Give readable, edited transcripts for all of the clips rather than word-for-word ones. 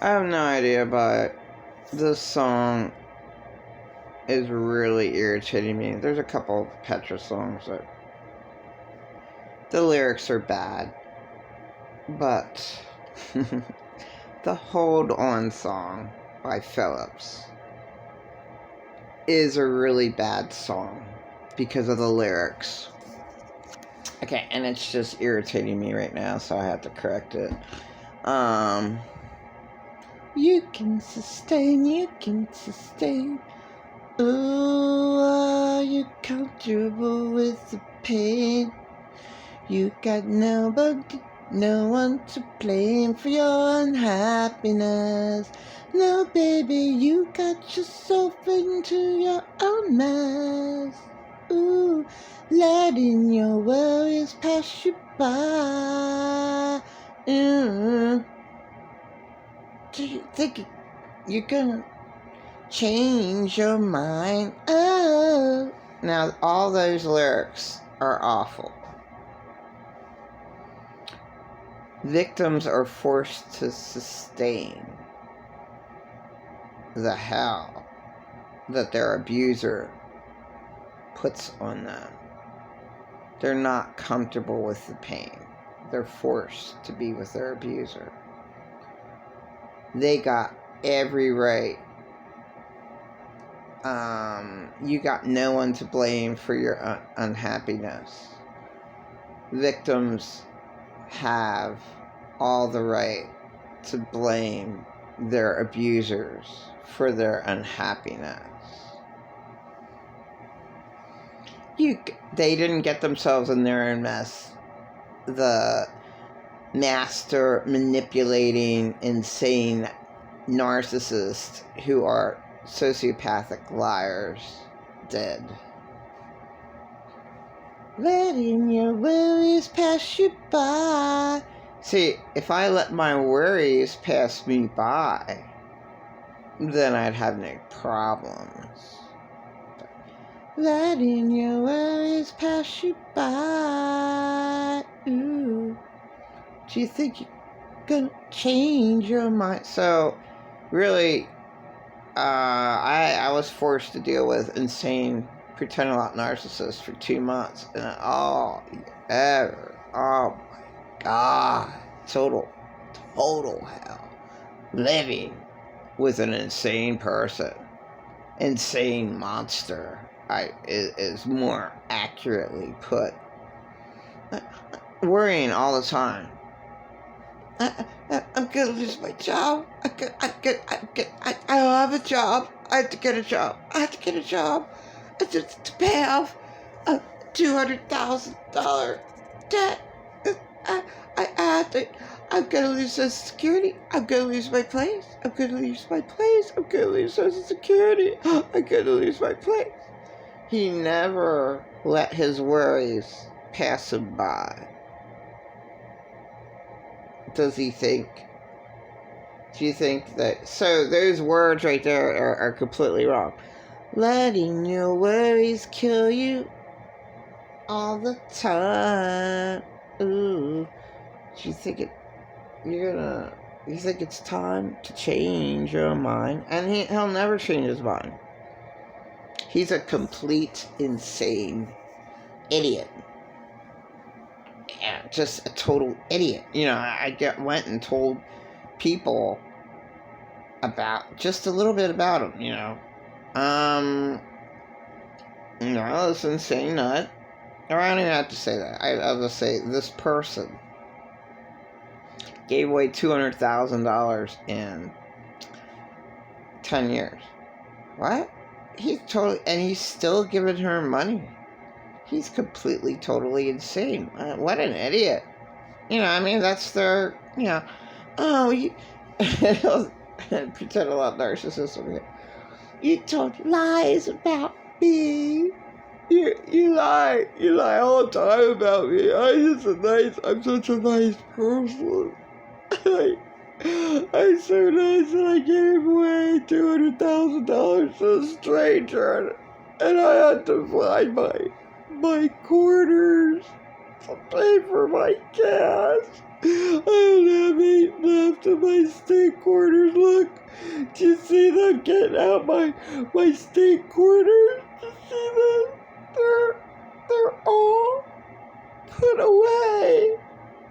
I have no idea, but this song is really irritating me. There's a couple of Petra songs that the lyrics are bad, but the Hold On song by Phillips is a really bad song because of the lyrics. Okay, and it's just irritating me right now, so I have to correct it. You can sustain. Ooh, are you comfortable with the pain? You got no one to blame for your unhappiness. No, baby, you got yourself into your own mess. Ooh, letting your worries pass you by. Do you think you're gonna change your mind? Oh. Now, all those lyrics are awful. Victims are forced to sustain the hell that their abuser puts on them. They're not comfortable with the pain. They're forced to be with their abuser. They got every right. You got no one to blame for your unhappiness. Victims have all the right to blame their abusers for their unhappiness. They didn't get themselves in their own mess. The master manipulating, insane narcissists who are sociopathic liars did. Letting your worries pass you by. See, if I let my worries pass me by, then I'd have no problems. Letting your worries pass you by. Ooh. Do you think you're gonna change your mind? So, really, I was forced to deal with insane pretend alot narcissist for 2 months, and oh my god, total hell. Living with an insane person, insane monster, is more accurately put. Worrying all the time. I'm gonna lose my job. I don't have a job. I have to get a job. Just to pay off a $200,000 debt. I'm gonna lose Social Security. I'm gonna lose my place. I'm gonna lose Social Security. I'm gonna lose my place. He never let his worries pass him by. Does he think? Do you think that? So those words right there are completely wrong. Letting your worries kill you all the time. Ooh. Do you think you think it's time to change your mind? And he'll never change his mind. He's a complete insane idiot. Yeah, just a total idiot. I went and told people about just a little bit about him, this insane nut. Or I don't even have to say that. I'll just say this person gave away $200,000 in 10 years. What? He's still giving her money. He's completely, totally insane. What an idiot. That's their, pretend alot narcissist over here. You told lies about me. You lie all the time about me. I'm such a nice person. I'm so nice that I gave away $200,000 to a stranger, and I had to find my quarters to pay for my gas. I don't have 8 left of my steak quarters. Look, do you see them getting out my steak quarters? Do you see them? They're all put away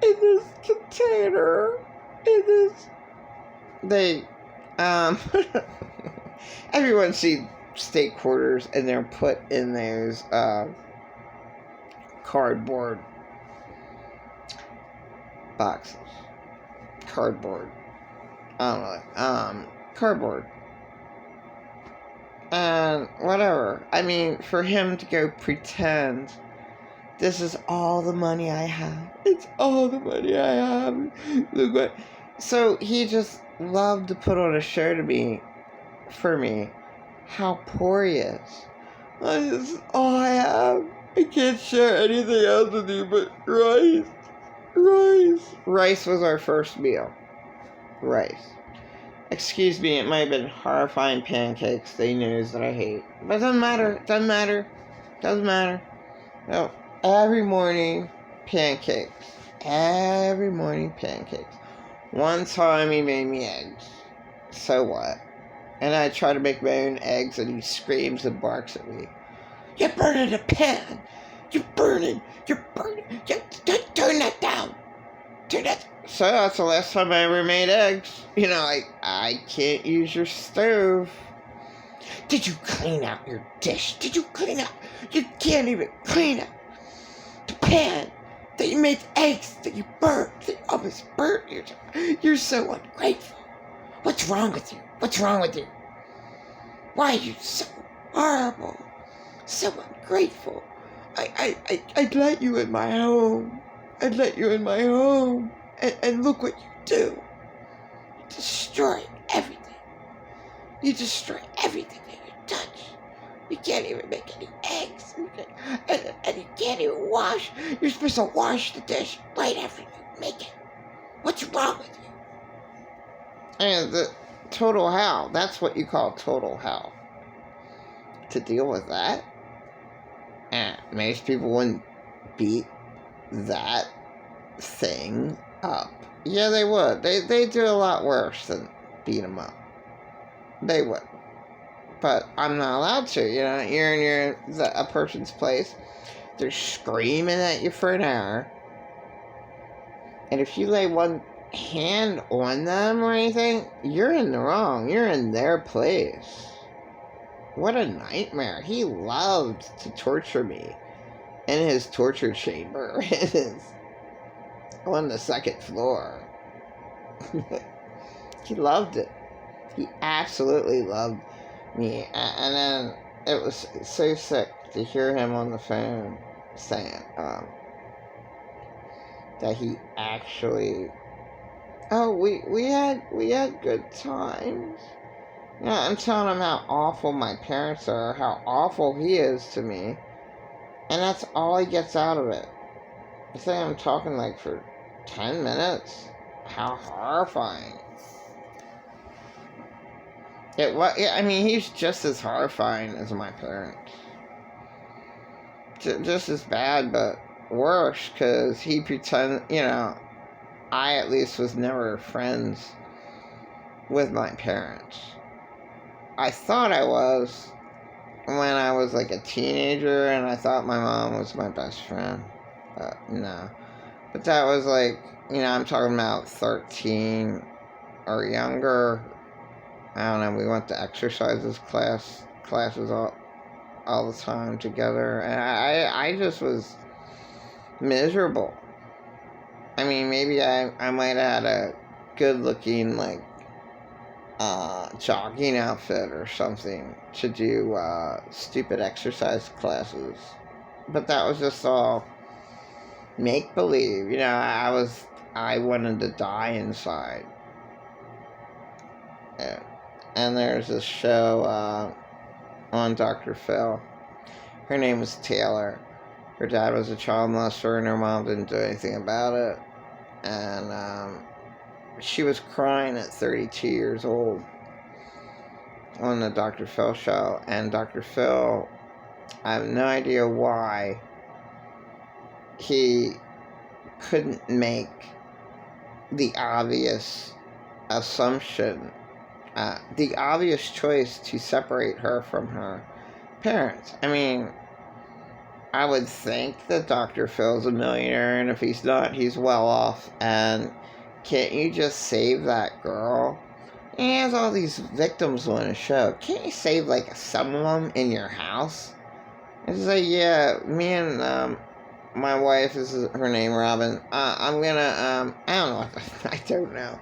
in this container. In this, they everyone sees steak quarters and they're put in those cardboard boxes. Cardboard. I don't know. Cardboard. And whatever. I mean, for him to go pretend this is all the money I have. It's all the money I have. Look what. So he just loved to put on a show to me, for me, how poor he is. This is all I have. I can't share anything else with you but rice. Rice. Rice was our first meal. Rice. Excuse me, it might have been horrifying pancakes, the news that I hate. But it doesn't matter. Doesn't matter. Doesn't matter. No. Every morning, pancakes. Every morning, pancakes. One time he made me eggs. So what? And I try to make my own eggs and he screams and barks at me. You're burning the pan. You're burning. You're burning. Turn that down. Turn that. So that's the last time I ever made eggs. You know, I can't use your stove. Did you clean out your dish? Did you clean out? You can't even clean out the pan that you made eggs that you burnt. That you almost burnt. You're so ungrateful. What's wrong with you? What's wrong with you? Why are you so horrible? So ungrateful. I'd let you in my home. I'd let you in my home. And look what you do. You destroy everything. You destroy everything that you touch. You can't even make any eggs. And you can't even wash. You're supposed to wash the dish right after you make it. What's wrong with you? And the total hell. That's what you call total hell. To deal with that, most people wouldn't beat that thing up. Yeah, they would. They do a lot worse than beat them up. They would. But I'm not allowed to. You know, you're in a person's place. They're screaming at you for an hour. And if you lay one hand on them or anything, you're in the wrong. You're in their place. What a nightmare. He loved to torture me in his torture chamber. On the second floor. He loved it. He absolutely loved me. And then it was so sick to hear him on the phone saying that he actually, we had good times. You know, I'm telling him how awful my parents are, how awful he is to me, and that's all he gets out of it. I think I'm talking like for 10 minutes. How horrifying. I mean, he's just as horrifying as my parents. Just as bad, but worse, because he pretended, you know, I at least was never friends with my parents. I thought I was when I was like a teenager, and I thought my mom was my best friend. No. But that was like, you know, I'm talking about 13 or younger. I don't know, we went to exercises classes all the time together, and I just was miserable. I mean, maybe I might have had a good-looking, like, jogging outfit or something to do stupid exercise classes. But that was just all make-believe. You know, I wanted to die inside. Yeah. And there's this show on Dr. Phil. Her name was Taylor. Her dad was a child molester and her mom didn't do anything about it. And she was crying at 32 years old on the Dr. Phil show. And Dr. Phil, I have no idea why he couldn't make the obvious assumption, the obvious choice to separate her from her parents. I mean, I would think that Dr. Phil's a millionaire, and if he's not, he's well off. And can't you just save that girl? He has all these victims on his show. Can't you save, like, some of them in your house? It's like, yeah, me and, my wife, this is her name, Robin, I'm gonna, I don't know what the, I don't know.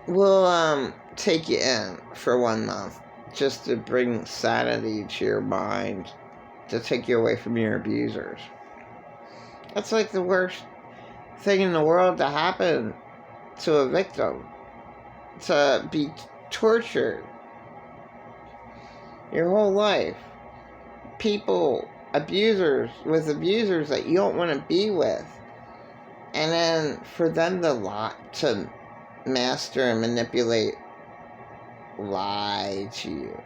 We'll, take you in for 1 month just to bring sanity to your mind, to take you away from your abusers. That's like the worst thing in the world to happen to a victim, to be tortured your whole life. People, abusers, with abusers that you don't want to be with. And then for them to master and manipulate, lie to you.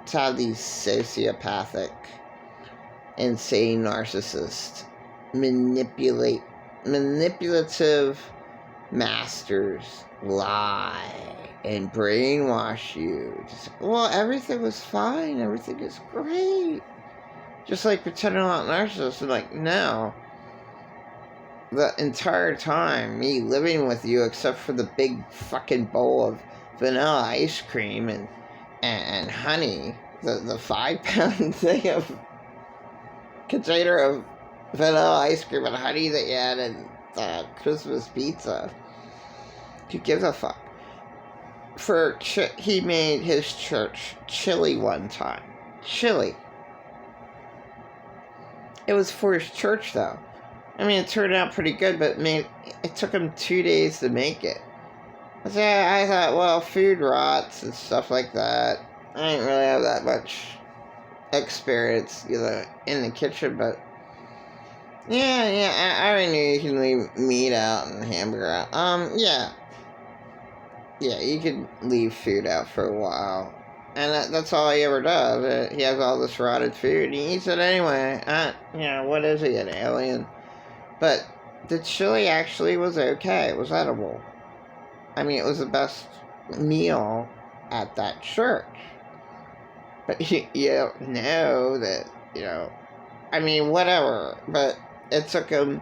To have these sociopathic, insane narcissists manipulative masters lie and brainwash you. Well, everything was fine. Everything is great. Just like pretending I'm not narcissists. And like, no. The entire time, me living with you, except for the big fucking bowl of vanilla ice cream and honey, the 5-pound thing of container of vanilla ice cream and honey that you had in Christmas pizza. Who gives a fuck? He made his church chili one time. Chili. It was for his church, though. I mean, it turned out pretty good, but it took him 2 days to make it. I thought, well, food rots and stuff like that. I didn't really have that much experience, in the kitchen, but yeah, I already knew you can leave meat out and hamburger out. Yeah, you could leave food out for a while. And that's all he ever does. He has all this rotted food, and he eats it anyway. What is he, an alien? But the chili actually was okay. It was edible. I mean, it was the best meal at that church. But you don't know that, I mean, whatever. But it took him,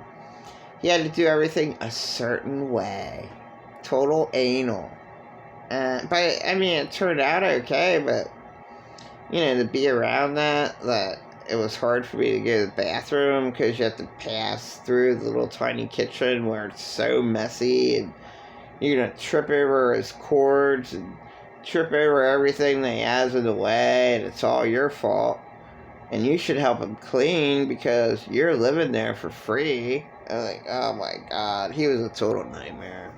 he had to do everything a certain way. Total anal. But, I mean, it turned out okay, but, to be around that it was hard for me to go to the bathroom because you have to pass through the little tiny kitchen where it's so messy, and you're going to trip over his cords and trip over everything that he has in the way, and it's all your fault. And you should help him clean because you're living there for free. I'm like, oh my God, he was a total nightmare.